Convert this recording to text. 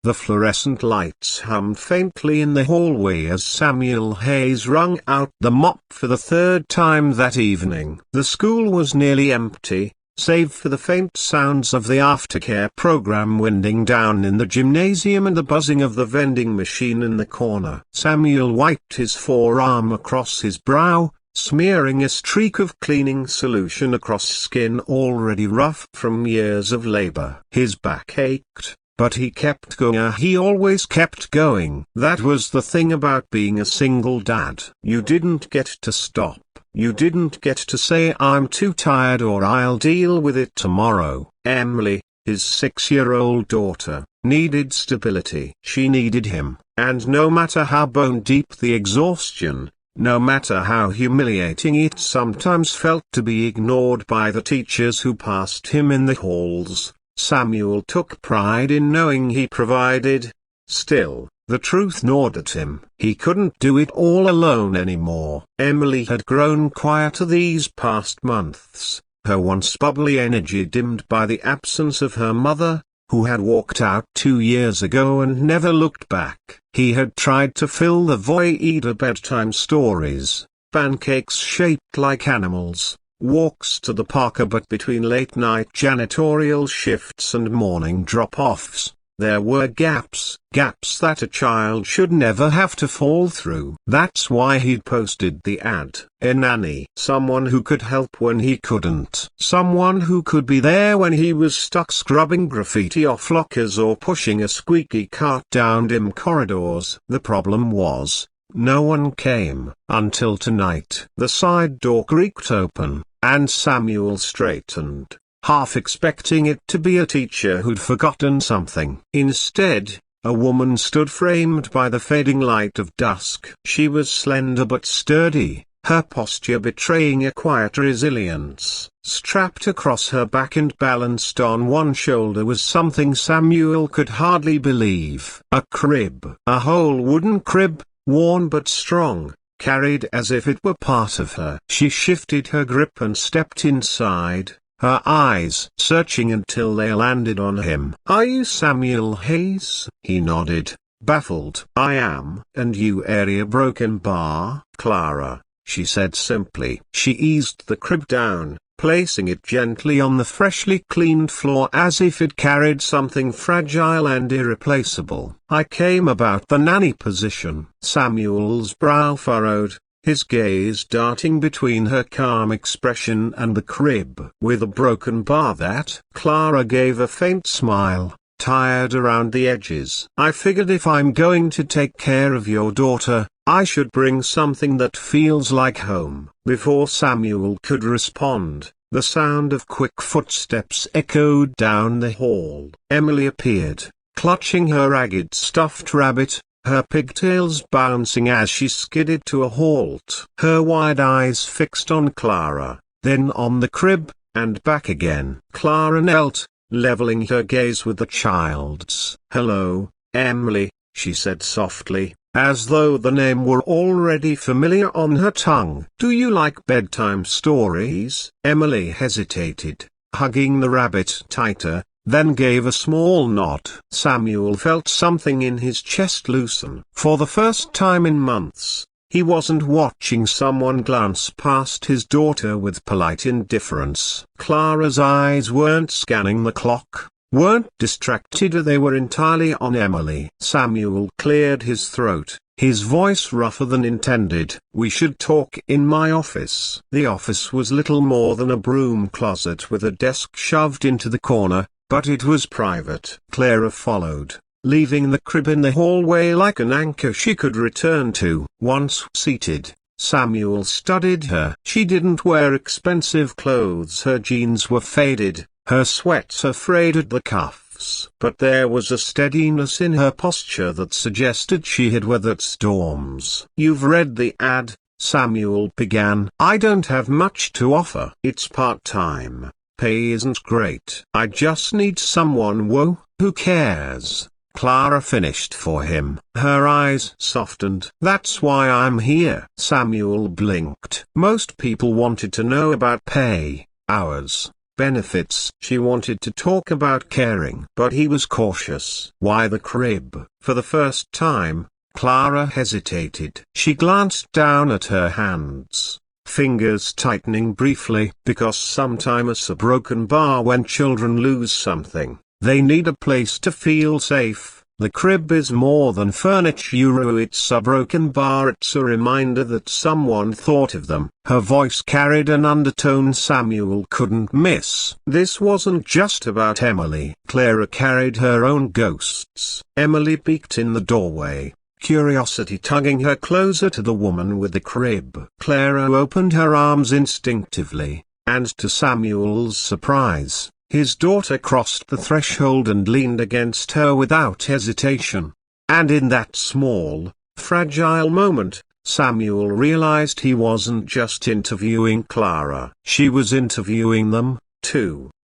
The fluorescent lights hummed faintly in the hallway as Samuel Hayes wrung out the mop for the third time that evening. The school was nearly empty, save for the faint sounds of the aftercare program winding down in the gymnasium and the buzzing of the vending machine in the corner. Samuel wiped his forearm across his brow, smearing a streak of cleaning solution across skin already rough from years of labor. His back ached, but he kept going. He always kept going. That was the thing about being a single dad. You didn't get to stop. You didn't get to say I'm too tired or I'll deal with it tomorrow. Emily, his 6-year-old daughter, needed stability. She needed him, and no matter how bone deep the exhaustion, no matter how humiliating it sometimes felt to be ignored by the teachers who passed him in the halls, Samuel took pride in knowing he provided. Still, the truth gnawed at him. He couldn't do it all alone anymore. Emily had grown quieter these past months, her once bubbly energy dimmed by the absence of her mother, who had walked out 2 years ago and never looked back. He had tried to fill the void of bedtime stories, pancakes shaped like animals, walks to the park, but between late-night janitorial shifts and morning drop-offs, there were gaps that a child should never have to fall through. That's why he'd posted the ad. A nanny. Someone who could help when he couldn't. Someone who could be there when he was stuck scrubbing graffiti off lockers or pushing a squeaky cart down dim corridors. The problem was, no one came, until tonight. The side door creaked open, and Samuel straightened, half expecting it to be a teacher who'd forgotten something. Instead, a woman stood framed by the fading light of dusk. She was slender but sturdy, her posture betraying a quiet resilience. Strapped across her back and balanced on one shoulder was something Samuel could hardly believe. A crib. A whole wooden crib, worn but strong, carried as if it were part of her. She shifted her grip and stepped inside, her eyes searching until they landed on him. "Are you Samuel Hayes?" He nodded, baffled. "I am." "And you area broken bar?" "Clara," she said simply. She eased the crib down, placing it gently on the freshly cleaned floor as if it carried something fragile and irreplaceable. "I came about the nanny position." Samuel's brow furrowed, his gaze darting between her calm expression and the crib. "With a broken bar that?" Clara gave a faint smile, tired around the edges. "I figured if I'm going to take care of your daughter, I should bring something that feels like home." Before Samuel could respond, the sound of quick footsteps echoed down the hall. Emily appeared, clutching her ragged stuffed rabbit, her pigtails bouncing as she skidded to a halt. Her wide eyes fixed on Clara, then on the crib, and back again. Clara knelt, leveling her gaze with the child's. "Hello, Emily," she said softly, as though the name were already familiar on her tongue. "Do you like bedtime stories?" Emily hesitated, hugging the rabbit tighter, then gave a small nod. Samuel felt something in his chest loosen. For the first time in months, he wasn't watching someone glance past his daughter with polite indifference. Clara's eyes weren't scanning the clock, weren't distracted, they were entirely on Emily. Samuel cleared his throat, his voice rougher than intended. "We should talk in my office." The office was little more than a broom closet with a desk shoved into the corner, but it was private. Clara followed, leaving the crib in the hallway like an anchor she could return to. Once seated, Samuel studied her. She didn't wear expensive clothes, her jeans were faded, her sweater frayed at the cuffs, but there was a steadiness in her posture that suggested she had weathered storms. "You've read the ad," Samuel began. "I don't have much to offer. It's part-time. Pay isn't great. I just need someone who cares." Clara finished for him. Her eyes softened. "That's why I'm here." Samuel blinked. Most people wanted to know about pay, hours, benefits. She wanted to talk about caring, but he was cautious. Why the crib? For the first time, Clara hesitated. She glanced down at her hands, fingers tightening briefly, because sometimes a broken bar when children lose something. They need a place to feel safe. The crib is more than furniture, it's a broken bar, it's a reminder that someone thought of them. Her voice carried an undertone Samuel couldn't miss. This wasn't just about Emily. Clara carried her own ghosts. Emily peeked in the doorway, curiosity tugging her closer to the woman with the crib. Clara opened her arms instinctively, and to Samuel's surprise, his daughter crossed the threshold and leaned against her without hesitation. And in that small, fragile moment, Samuel realized he wasn't just interviewing Clara. She was interviewing them, too.